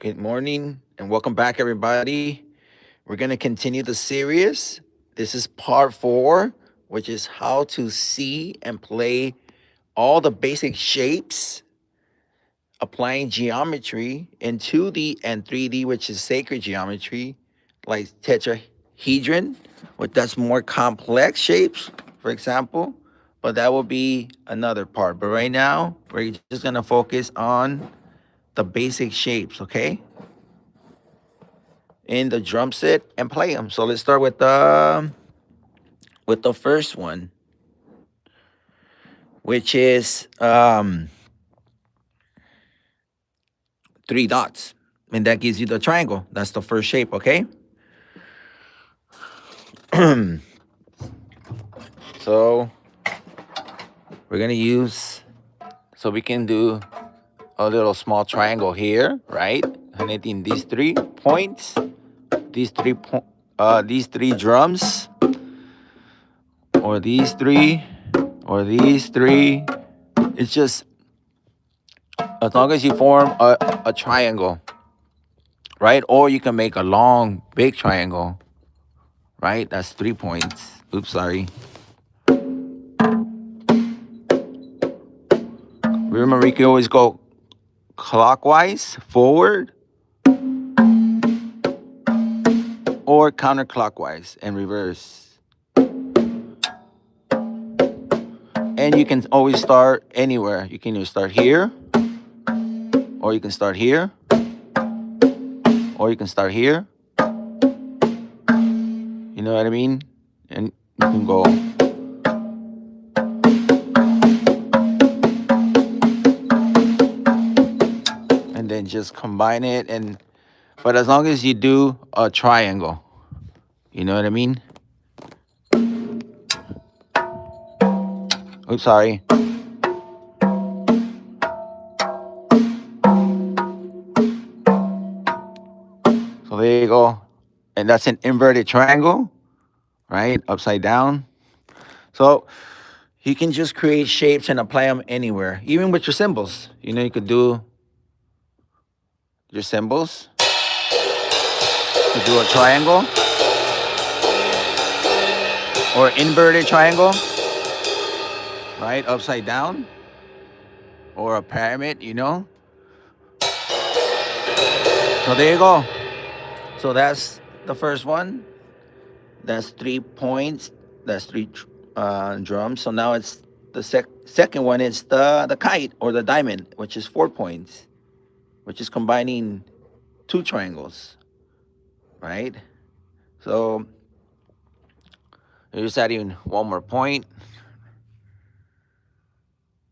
Good morning and welcome back, everybody. We're going to continue the series. This is part 4, which is how to see and play all the basic shapes, applying geometry in 2D and 3D, which is sacred geometry, like tetrahedron, which that's more complex shapes, for example. But that will be another part. But right now, we're just going to focus on the basic shapes, okay? In the drum set and play them. So let's start with the first one, which is 3 dots. And that gives you the triangle. That's the first shape, okay? So we're gonna use, so we can do a little small triangle here, right? Connecting these 3 points, these three drums, or these 3, or these 3. It's just as long as you form a triangle, right? Or you can make a long, big triangle, right? That's 3 points. Oops, sorry. Remember, you can always go clockwise, forward, or counterclockwise and reverse. And you can always start anywhere. You can either start here, or you can start here, or you can start here. You know what I mean? And you can go. And then just combine it. But as long as you do a triangle, you know what I mean? Oops, sorry. So there you go. And that's an inverted triangle, right? Upside down. So you can just create shapes and apply them anywhere, even with your symbols. You know, you could do your symbols. You could do a triangle or inverted triangle, right? Upside down, or a pyramid, you know? So there you go. So that's the first one. That's 3 points. That's 3 drums. So now it's the second one is the kite or the diamond, which is 4 points, which is combining 2 triangles, right? So you're just adding one more point.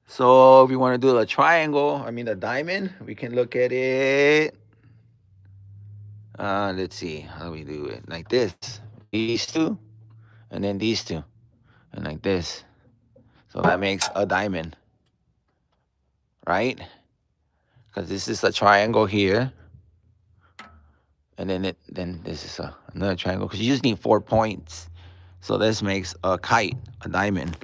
So if you want to do the triangle, the diamond, we can look at it. Let's see, how do we do it? Like this. These 2, and then these 2, and like this. So that makes a diamond, right? Because this is a triangle here, and then this is another triangle. Because you just need 4 points. So this makes a kite, a diamond.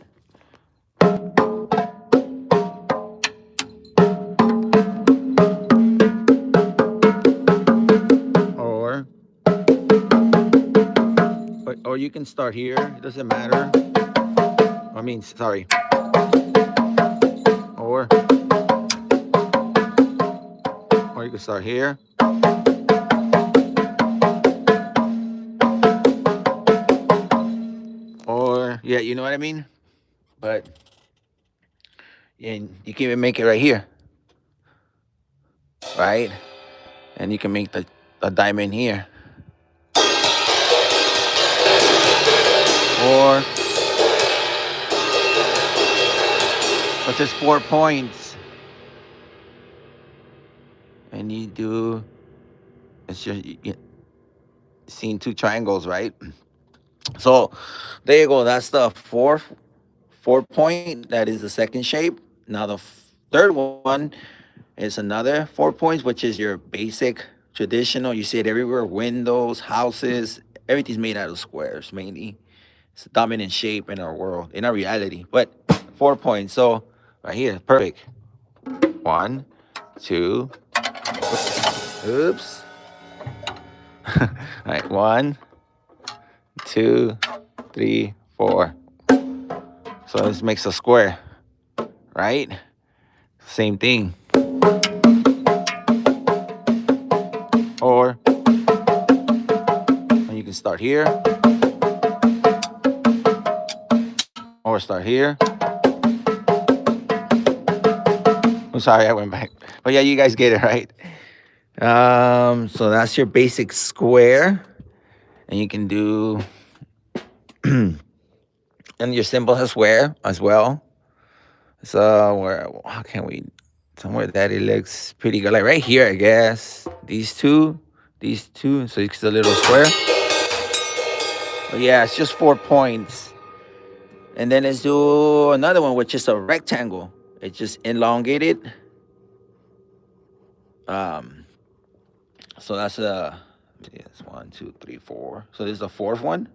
Or you can start here. It doesn't matter. Sorry. Or you can start here. Or, yeah, you know what I mean? But yeah, you can even make it right here, right? And you can make the diamond here. Or, but just 4 points. And you do, it's just seeing 2 triangles, right? So there you go. That's the 4 point. That is the second shape. Now the third one is another 4 points, which is your basic traditional. You see it everywhere. Windows, houses, everything's made out of squares mainly. It's a dominant shape in our world, in our reality. But 4 points. So right here, perfect. 1, 2, Oops. All right, 1, 2, 3, 4. So this makes a square, right? Same thing. Or you can start here, or start here. I'm sorry, I went back. But yeah, you guys get it, right? So that's your basic square. And you can do and your symbol has square as well. So where how can we somewhere that it looks pretty good. Like right here, I guess. These two. So it's a little square. But yeah, it's just 4 points. And then let's do another one, which is a rectangle. It's just elongated. So that's it's 1, 2, 3, 4. So this is the fourth one.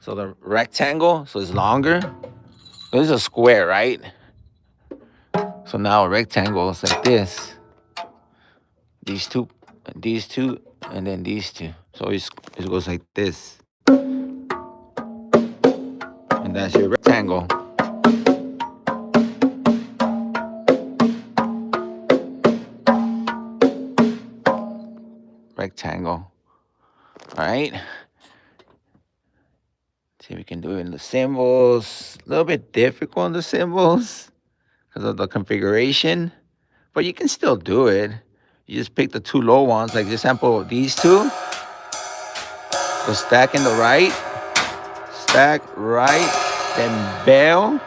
So the rectangle, so it's longer. So this is a square, right? So now a rectangle is like this. These two, and then these two. So it goes like this. And that's your rectangle. Rectangle. All right. See if we can do it in the symbols. A little bit difficult in the symbols because of the configuration, but you can still do it. You just pick the two low ones, like example, these two. So stack in the right, stack right, then bell,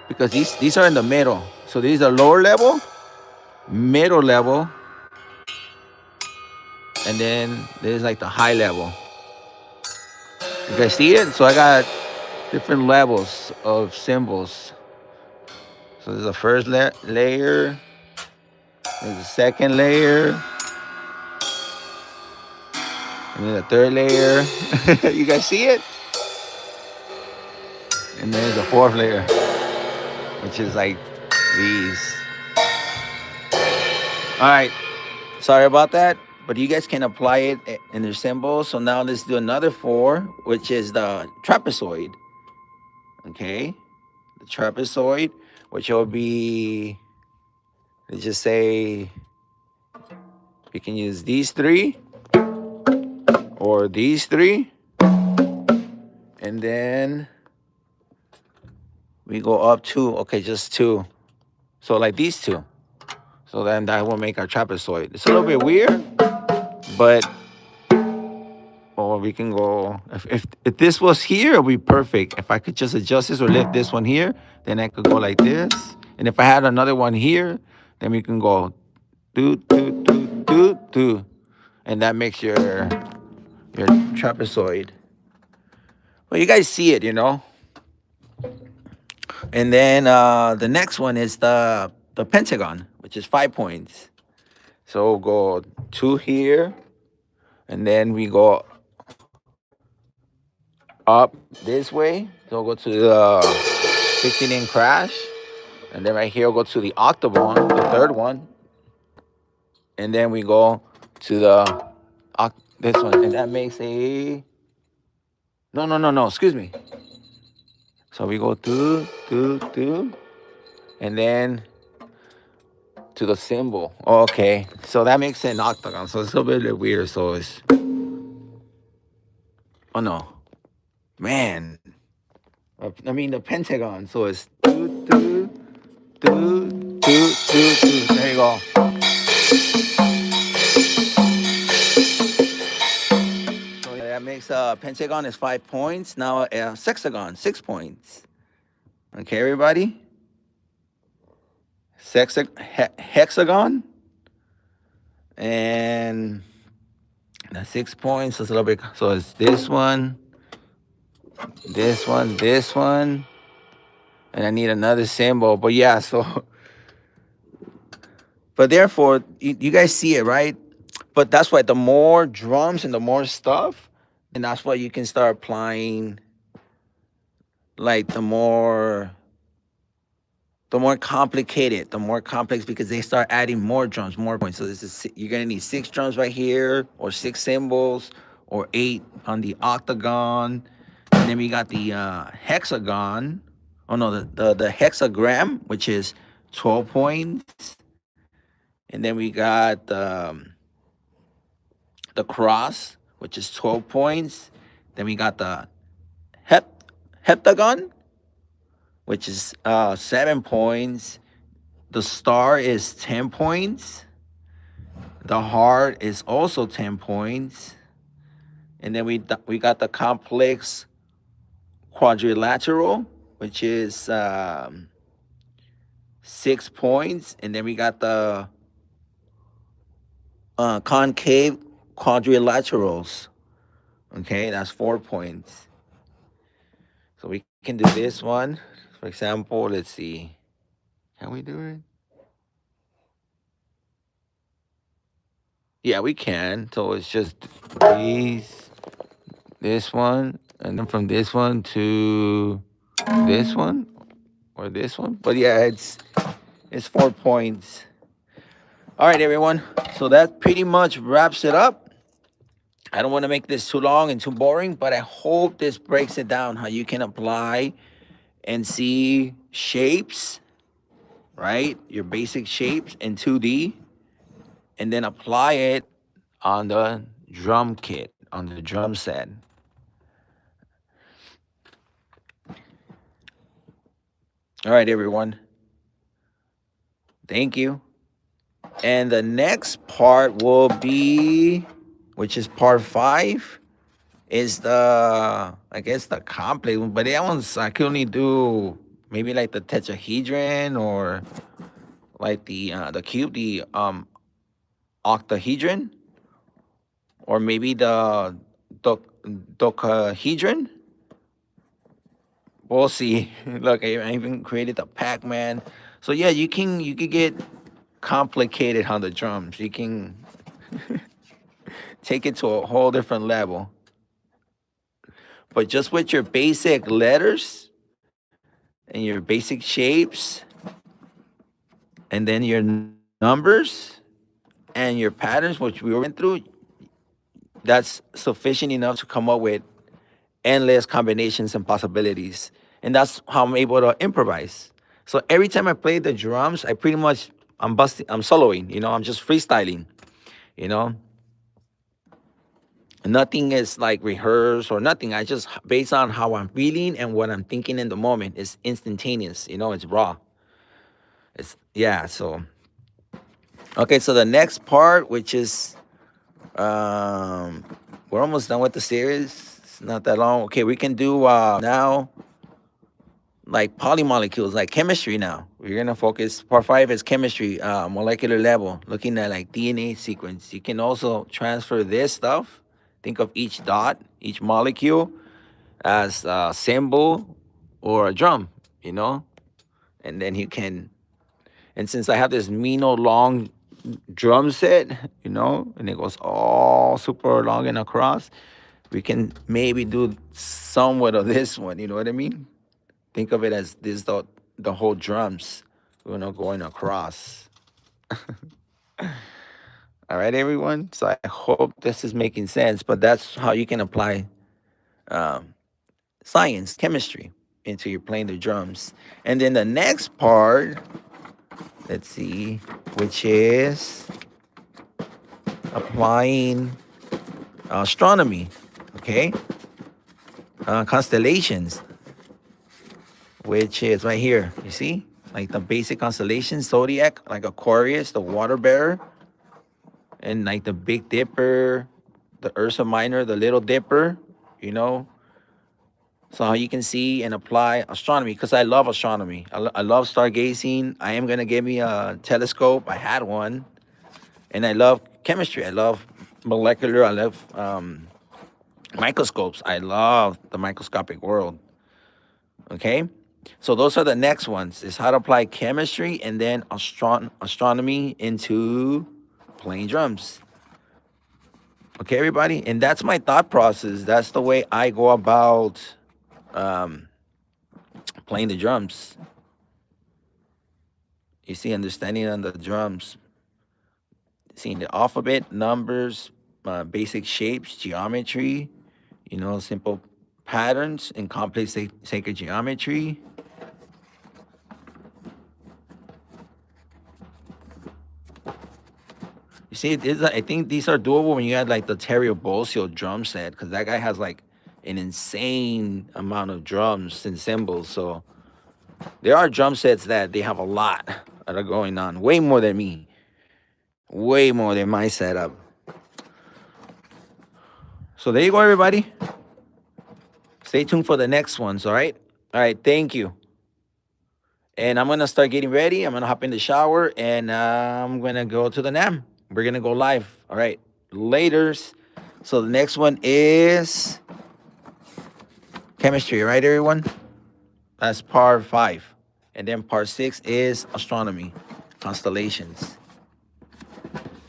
because these are in the middle. So these are lower level, middle level, and then there's like the high level. You guys see it? So I got different levels of symbols. So there's the first layer, there's the second layer, and then the third layer. You guys see it? And then there's the fourth layer, which is like these. All right, sorry about that, but you guys can apply it in their symbols. So now let's do another 4, which is the trapezoid. Okay, the trapezoid, which will be, let's just say, we can use these 3 or these 3, and then we go up 2. Okay, just 2. So like these 2. So then that will make our trapezoid. It's a little bit weird, but or we can go, if this was here, it would be perfect. If I could just adjust this or lift this one here, then I could go like this. And if I had another one here, then we can go do, do, do, do, do. And that makes your trapezoid. Well, you guys see it, you know. And then the next one is the pentagon, which is 5 points. So we'll go 2 here, and then we go up this way. So we'll go to the 15 in crash, and then right here we'll go to the octagon, the third one, and then we go to the this one, and that makes a no, excuse me. So we go through, and then to the symbol. Okay, so that makes an octagon. So it's a little bit weird. So it's, oh no, man. I mean the pentagon. So it's do. There you go. So that makes a pentagon is 5 points. Now a sexagon, 6 points. Okay, everybody. Hexagon, and that's 6 points. It's a little bit. So it's this one, and I need another symbol. But yeah, so but therefore you guys see it, right? But that's why the more drums and the more stuff, and that's why you can start applying like the more the more complicated, the more complex, because they start adding more drums, more points. So this is, you're gonna need 6 drums right here, or 6 cymbals, or 8 on the octagon. And then we got the hexagon. Oh no, the hexagram, which is 12 points. And then we got the cross, which is 12 points. Then we got the heptagon, which is 7 points. The star is 10 points. The heart is also 10 points. And then we got the complex quadrilateral, which is 6 points. And then we got the concave quadrilaterals. Okay, that's 4 points. So we can do this one. For example, let's see. Can we do it? Yeah, we can. So it's just these, this one, and then from this one to this one, or this one. But yeah, it's 4 points. All right, everyone. So that pretty much wraps it up. I don't want to make this too long and too boring, but I hope this breaks it down how you can apply and see shapes, right? Your basic shapes in 2D, and then apply it on the drum kit, on the drum set. All right, everyone. Thank you. And the next part will be, which is part 5, is the, I guess, the complex one. But that one's, I can only do maybe like the tetrahedron, or like the cube, the octahedron, or maybe the dodecahedron. We'll see. Look, I even created the Pac-Man. So yeah, you can get complicated on the drums. You can take it to a whole different level. But just with your basic letters and your basic shapes, and then your numbers and your patterns, which we went through, that's sufficient enough to come up with endless combinations and possibilities. And that's how I'm able to improvise. So every time I play the drums, I pretty much, I'm soloing, you know, I'm just freestyling, you know. Nothing is like rehearsed or nothing. I just, based on how I'm feeling and what I'm thinking in the moment, it's instantaneous, you know, it's raw. It's, yeah, so. Okay, so the next part, which is, we're almost done with the series. It's not that long. Okay, we can do now, like polymolecules, like chemistry now. We're gonna focus, part 5 is chemistry, molecular level, looking at like DNA sequence. You can also transfer this stuff. Think of each dot, each molecule as a symbol or a drum, you know? And then you can, and since I have this Mino long drum set, you know, and it goes all super long and across, we can maybe do somewhat of this one, you know what I mean? Think of it as this, the whole drums, you know, going across. All right, everyone. So I hope this is making sense, but that's how you can apply science, chemistry into your playing the drums. And then the next part, let's see, which is applying astronomy, okay? Constellations, which is right here, you see? Like the basic constellations, zodiac, like Aquarius, the water bearer, and like the Big Dipper, the Ursa Minor, the Little Dipper, you know. So how you can see and apply astronomy, because I love astronomy. I love stargazing. I am going to get me a telescope. I had one. And I love chemistry. I love molecular. I love microscopes. I love the microscopic world. Okay? So those are the next ones, is how to apply chemistry and then astronomy into playing drums. Okay, everybody? And that's my thought process. That's the way I go about playing the drums. You see, understanding on the drums, seeing the alphabet, numbers, basic shapes, geometry, you know, simple patterns and complex sacred geometry. You see, I think these are doable when you add like the Terry Bozzio drum set, because that guy has like an insane amount of drums and cymbals. So there are drum sets that they have a lot that are going on, way more than me, way more than my setup. So there you go, everybody. Stay tuned for the next ones, all right? All right, thank you. And I'm going to start getting ready. I'm going to hop in the shower, and I'm going to go to the NAM. We're going to go live. All right, laters. So the next one is chemistry, right, everyone? That's part 5. And then part 6 is astronomy, constellations,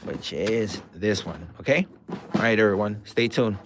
which is this one, okay? All right, everyone, stay tuned.